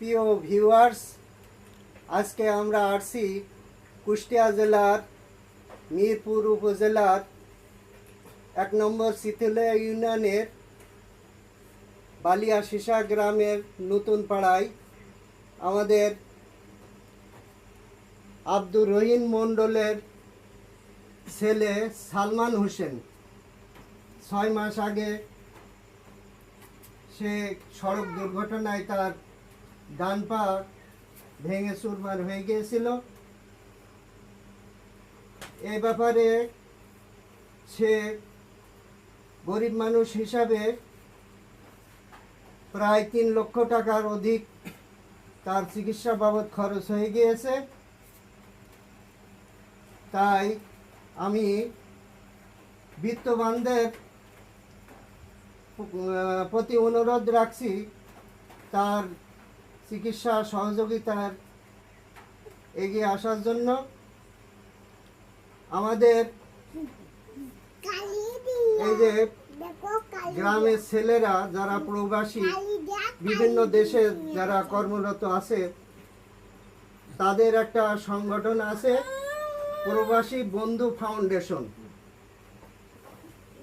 প্রিয় ভিউয়ার্স, আজকে আমরা আসছি কুষ্টিয়া জেলার মিরপুর উপজেলার 1 নম্বর সিথুলিয়া ইউনিয়নের বালিয়া শিশা গ্রামের নতুন পাড়ায় আমাদের আব্দুর রহিম মণ্ডলের ছেলে সালমান হোসেন 6 মাস আগে সে সড়ক দুর্ঘটনায় তার ডান পা ভেঙে চুরমার হয়ে গিয়েছিল। এই ব্যাপারে সে গরিব মানুষ হিসাবে প্রায় 3 লক্ষ টাকার অধিক তার চিকিৎসা বাবদ খরচ হয়ে গিয়েছে। তাই আমি বিত্তবানদের প্রতি অনুরোধ রাখছি তার চিকিৎসা সহযোগিতার এগিয়ে আসার জন্য। আমাদের এই যে গ্রামের ছেলেরা যারা প্রবাসী বিভিন্ন দেশে যারা কর্মরত আছে, তাদের একটা সংগঠন আছে প্রবাসী বন্ধু ফাউন্ডেশন।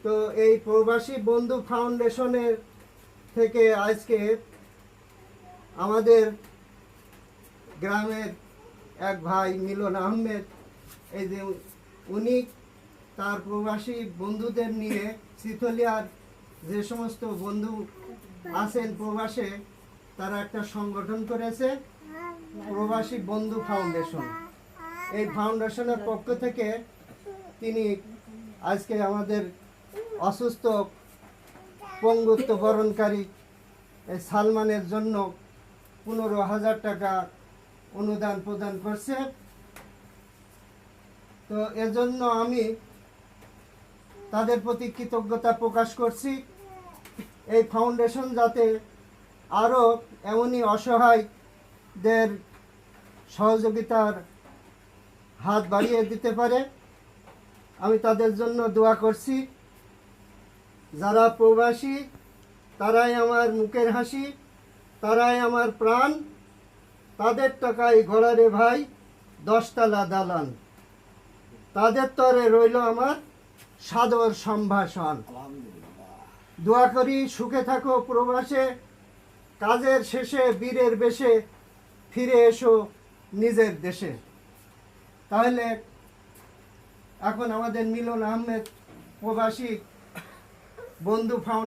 তো এই প্রবাসী বন্ধু ফাউন্ডেশনের থেকে আজকে আমাদের গ্রামের এক ভাই মিলন আহমেদ, এই যে উনি তার প্রবাসী বন্ধুদের নিয়ে সিথুলিয়ার যে সমস্ত বন্ধু আছেন প্রবাসে, তারা একটা সংগঠন করেছে প্রবাসী বন্ধু ফাউন্ডেশন। এই ফাউন্ডেশনের পক্ষ থেকে তিনি আজকে আমাদের অসুস্থ পঙ্গুত্ব বরণকারী সালমানের জন্য 15,000 টাকা অনুদান প্রদান করছে। তো এজন্য আমি তাদের প্রতি কৃতজ্ঞতা প্রকাশ করছি। এই ফাউন্ডেশন যাতে আরও এমনই অসহায়দের সহযোগিতার হাত বাড়িয়ে দিতে পারে, আমি তাদের জন্য দোয়া করছি। যারা প্রবাসী তারাই আমার মুখের হাসি, তারাই আমার প্রাণ, তাদের টাকায় ঘোড়ারে ভাই 10 তলা দালান, তাদের তরে রইল আমার সাদর সম্ভাষণ। দোয়া করি সুখে থাকো প্রবাসে, কাজের শেষে বীরের বেশে ফিরে এসো নিজের দেশে। তাহলে এখন আমাদের মিলন আহমেদ প্রবাসী বন্ধু ফাউন্ডেশন